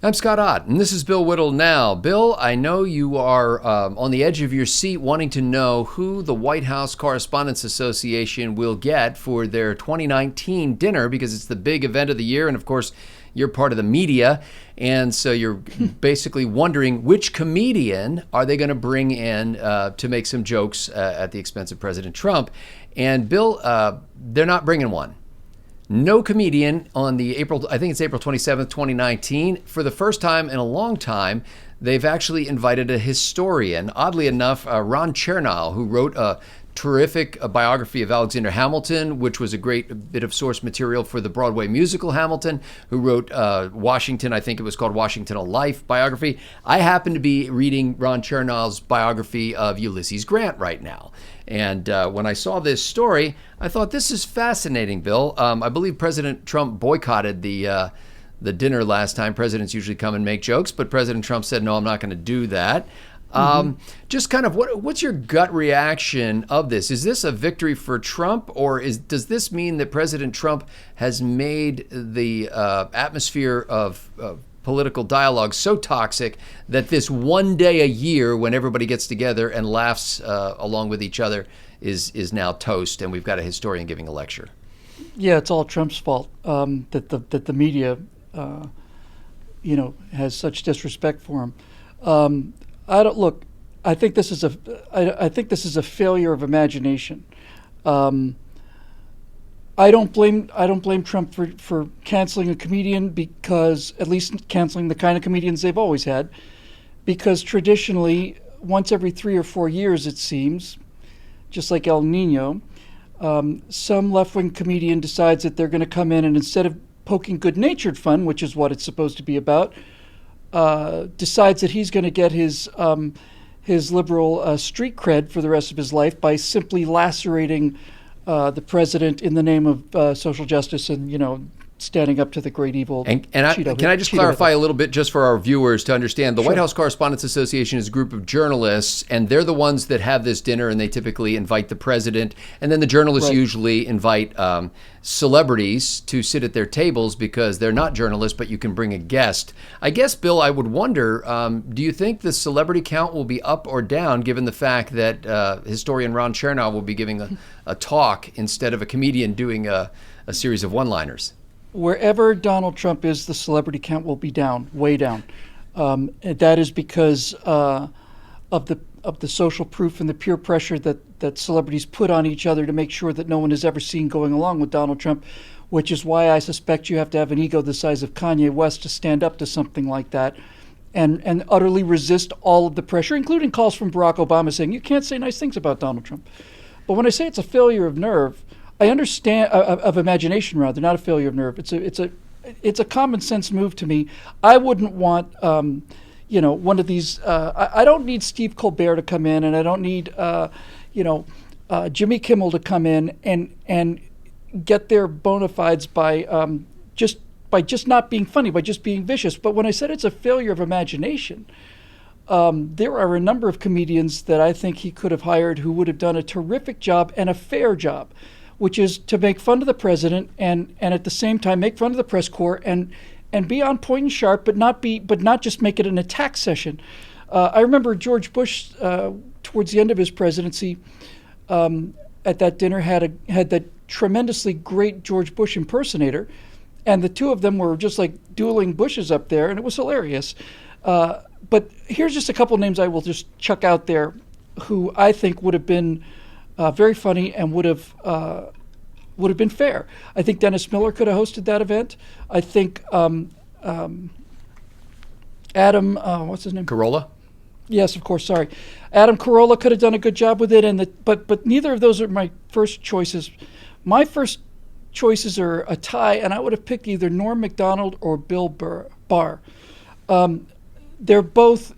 I'm Scott Ott, and this is Bill Whittle Now. Bill, I know you are on the edge of your seat wanting to know who the White House Correspondents Association will get for their 2019 dinner, because it's the big event of the year, and of course, you're part of the media, and so you're basically wondering which comedian are they going to bring in to make some jokes at the expense of President Trump. And Bill, they're not bringing one. No comedian on the I think it's April 27th, 2019. For the first time in a long time, they've actually invited a historian. Oddly enough, Ron Chernow, who wrote a terrific biography of Alexander Hamilton, which was a great bit of source material for the Broadway musical Hamilton, who wrote Washington, I think it was called Washington, A Life biography. I happen to be reading Ron Chernow's biography of Ulysses Grant right now. And when I saw this story, I thought, this is fascinating, Bill. I believe President Trump boycotted the dinner last time. Presidents usually come and make jokes, but President Trump said, no, I'm not going to do that. Just kind of what's your gut reaction of this? Is this a victory for Trump, or does this mean that President Trump has made the atmosphere of political dialogue so toxic that this one day a year when everybody gets together and laughs along with each other is now toast, and we've got a historian giving a lecture? Yeah, it's all Trump's fault that the media, has such disrespect for him. I think this is a failure of imagination. I don't blame Trump for canceling a comedian, because at least canceling the kind of comedians they've always had, because traditionally once every 3 or 4 years, it seems, just like El Nino, some left-wing comedian decides that they're going to come in and, instead of poking good-natured fun, which is what it's supposed to be about, decides that he's going to get his liberal street cred for the rest of his life by simply lacerating the president in the name of social justice and, standing up to the great evil. Can I just clarify a little bit, just for our viewers to understand? The White House Correspondents Association is a group of journalists, and they're the ones that have this dinner, and they typically invite the president, and then the journalists usually invite celebrities to sit at their tables, because they're not journalists, but you can bring a guest. I guess, Bill, I would wonder, do you think the celebrity count will be up or down, given the fact that historian Ron Chernow will be giving a talk instead of a comedian doing a series of one-liners? Wherever Donald Trump is, the celebrity count will be down, way down. And that is because of the social proof and the peer pressure that celebrities put on each other to make sure that no one is ever seen going along with Donald Trump, which is why I suspect you have to have an ego the size of Kanye West to stand up to something like that and utterly resist all of the pressure, including calls from Barack Obama saying, you can't say nice things about Donald Trump. But when I say it's a failure of nerve, I understand, of imagination rather, not a failure of nerve. It's a common sense move to me. I wouldn't want, one of these. I don't need Steve Colbert to come in, and I don't need, Jimmy Kimmel to come in and get their bona fides by just not being funny, by just being vicious. But when I said it's a failure of imagination, there are a number of comedians that I think he could have hired who would have done a terrific job and a fair job, which is to make fun of the president and at the same time make fun of the press corps and be on point and sharp, but not just make it an attack session. I remember George Bush, towards the end of his presidency, at that dinner had that tremendously great George Bush impersonator, and the two of them were just like dueling Bushes up there, and it was hilarious. But here's just a couple names I will just chuck out there, who I think would have been very funny and would have been fair. I think Dennis Miller could have hosted that event. I think Adam, what's his name? Carolla? Yes, of course. Sorry, Adam Carolla could have done a good job with it. But neither of those are my first choices. My first choices are a tie, and I would have picked either Norm Macdonald or Bill Barr. They're both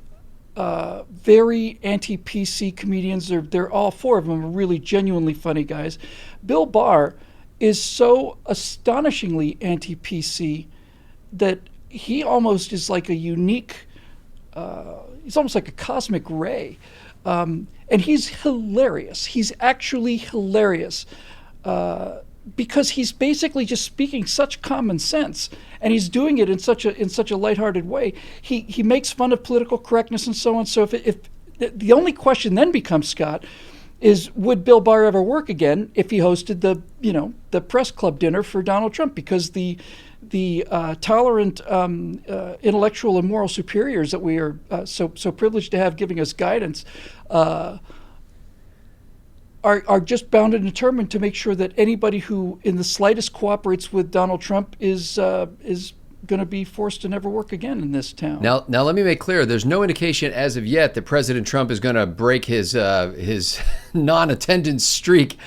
very anti-PC comedians. They're all four of them are really genuinely funny guys. Bill Barr is so astonishingly anti-PC that he almost is like a unique, he's almost like a cosmic ray. And he's hilarious. He's actually hilarious. because he's basically just speaking such common sense, and he's doing it in such a lighthearted way. He makes fun of political correctness and so on. So if the only question then becomes, Scott, is would Bill Barr ever work again if he hosted the press club dinner for Donald Trump? Because the tolerant intellectual and moral superiors that we are so privileged to have giving us guidance are just bound and determined to make sure that anybody who in the slightest cooperates with Donald Trump is going to be forced to never work again in this town. Now, let me make clear: there's no indication as of yet that President Trump is going to break his non-attendance streak.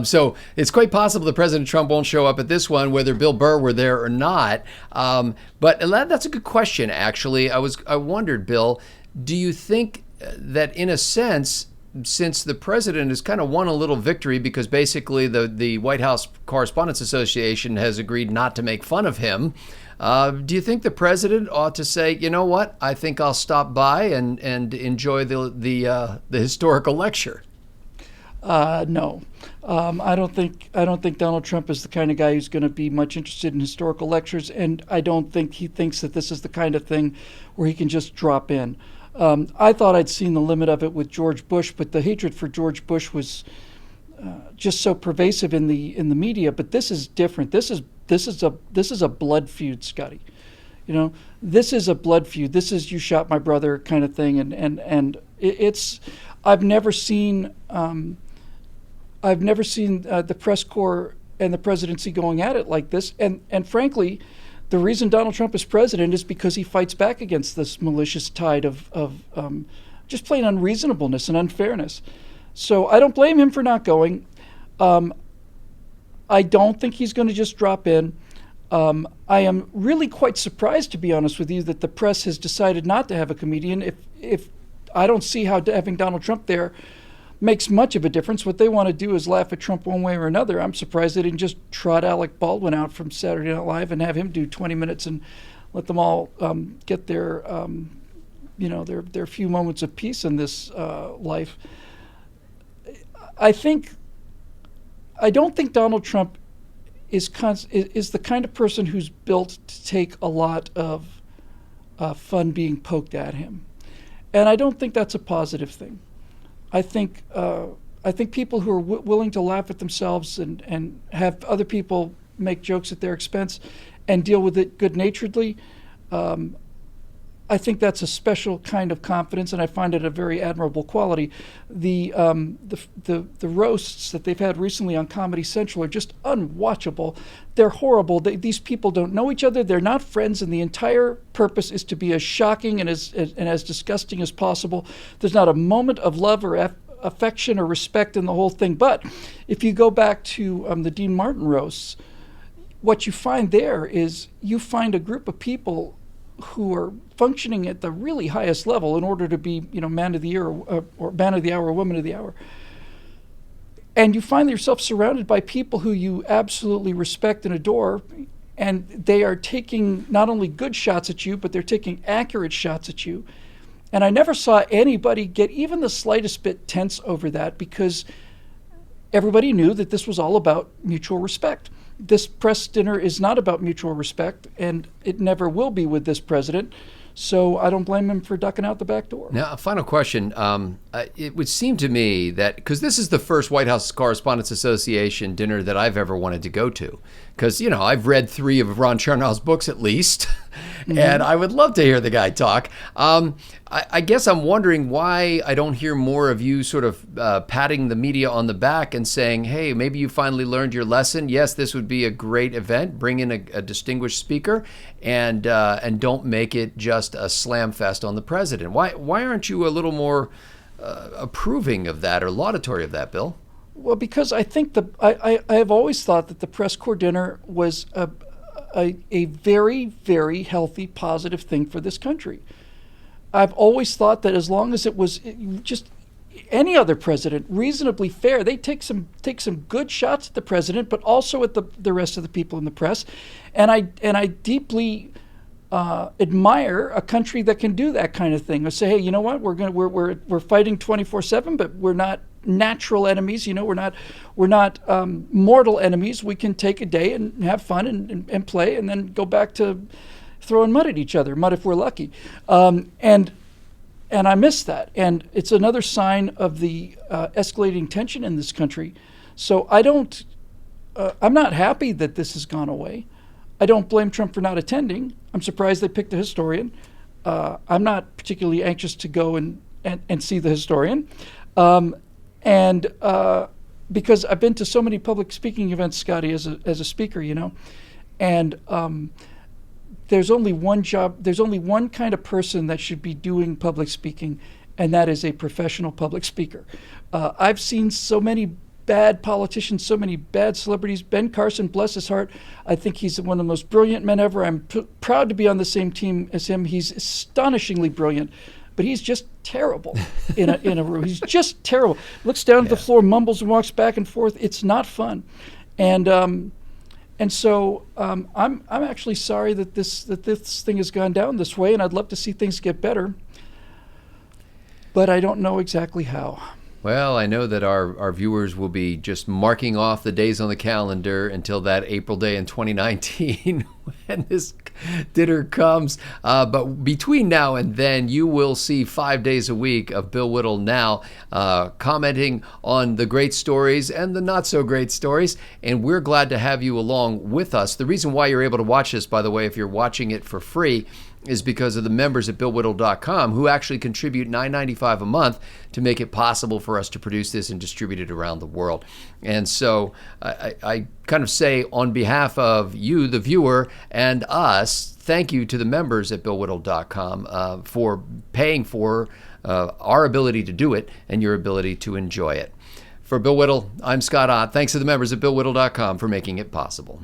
So it's quite possible that President Trump won't show up at this one, whether Bill Burr were there or not. But that's a good question, actually. I wondered, Bill, do you think that in a sense, since the president has kind of won a little victory because basically the White House Correspondents Association has agreed not to make fun of him, do you think the president ought to say, you know what, I think I'll stop by and enjoy the historical lecture? No, I don't think Donald Trump is the kind of guy who's going to be much interested in historical lectures, and I don't think he thinks that this is the kind of thing where he can just drop in. I thought I'd seen the limit of it with George Bush, but the hatred for George Bush was just so pervasive in the media. But this is different. This is a blood feud, Scotty. This is a blood feud. This is you shot my brother kind of thing, and it's. I've never seen the press corps and the presidency going at it like this, and frankly. The reason Donald Trump is president is because he fights back against this malicious tide of just plain unreasonableness and unfairness. So I don't blame him for not going. I don't think he's going to just drop in. I am really quite surprised, to be honest with you, that the press has decided not to have a comedian. If I don't see how having Donald Trump there makes much of a difference. What they want to do is laugh at Trump one way or another. I'm surprised they didn't just trot Alec Baldwin out from Saturday Night Live and have him do 20 minutes and let them all get their few moments of peace in this life. I don't think Donald Trump is the kind of person who's built to take a lot of fun being poked at him, and I don't think that's a positive thing. I think people who are willing to laugh at themselves and have other people make jokes at their expense and deal with it good-naturedly, I think that's a special kind of confidence, and I find it a very admirable quality. The roasts that they've had recently on Comedy Central are just unwatchable. They're horrible. These people don't know each other. They're not friends, and the entire purpose is to be as shocking and as disgusting as possible. There's not a moment of love or affection or respect in the whole thing. But if you go back to the Dean Martin roasts, what you find there is you find a group of people who are functioning at the really highest level in order to be, man of the year or man of the hour or woman of the hour. And you find yourself surrounded by people who you absolutely respect and adore, and they are taking not only good shots at you, but they're taking accurate shots at you. And I never saw anybody get even the slightest bit tense over that, because everybody knew that this was all about mutual respect. This press dinner is not about mutual respect, and it never will be with this president. So I don't blame him for ducking out the back door. Now, a final question. It would seem to me that, because this is the first White House Correspondents Association dinner that I've ever wanted to go to, because, I've read 3 of Ron Chernow's books at least, and I would love to hear the guy talk. I guess I'm wondering why I don't hear more of you sort of patting the media on the back and saying, hey, maybe you finally learned your lesson. Yes, this would be a great event. Bring in a distinguished speaker, and don't make it just a slam fest on the president. Why aren't you a little more approving of that or laudatory of that, Bill? Well, because I think I have always thought that the press corps dinner was a very, very healthy, positive thing for this country. I've always thought that as long as it was just any other president reasonably fair, they take some good shots at the president, but also at the rest of the people in the press. And I deeply admire a country that can do that kind of thing. Or say, hey, you know what, we're fighting 24/7, but we're not natural enemies. We're not mortal enemies. We can take a day and have fun and play, and then go back to throwing mud at each other. Mud if we're lucky. And I miss that. And it's another sign of the escalating tension in this country. So I'm not happy that this has gone away. I don't blame Trump for not attending. I'm surprised they picked a historian. I'm not particularly anxious to go and see the historian. Because I've been to so many public speaking events, Scotty, as a speaker, and there's only one job, there's only one kind of person that should be doing public speaking, and that is a professional public speaker. I've seen so many bad politicians, so many bad celebrities. Ben Carson, bless his heart, I think he's one of the most brilliant men ever. I'm proud to be on the same team as him. He's astonishingly brilliant, but he's just terrible in a room. He's just terrible. Looks down at the floor, mumbles and walks back and forth. It's not fun, and so I'm actually sorry that this thing has gone down this way, and I'd love to see things get better, but I don't know exactly how. Well, I know that our viewers will be just marking off the days on the calendar until that April day in 2019 when this dinner comes. But between now and then, you will see 5 days a week of Bill Whittle Now commenting on the great stories and the not so great stories. And we're glad to have you along with us. The reason why you're able to watch this, by the way, if you're watching it for free, is because of the members at BillWhittle.com who actually contribute $9.95 a month to make it possible for us to produce this and distribute it around the world. And so I kind of say on behalf of you, the viewer, and us, thank you to the members at BillWhittle.com for paying for our ability to do it and your ability to enjoy it. For Bill Whittle, I'm Scott Ott. Thanks to the members at BillWhittle.com for making it possible.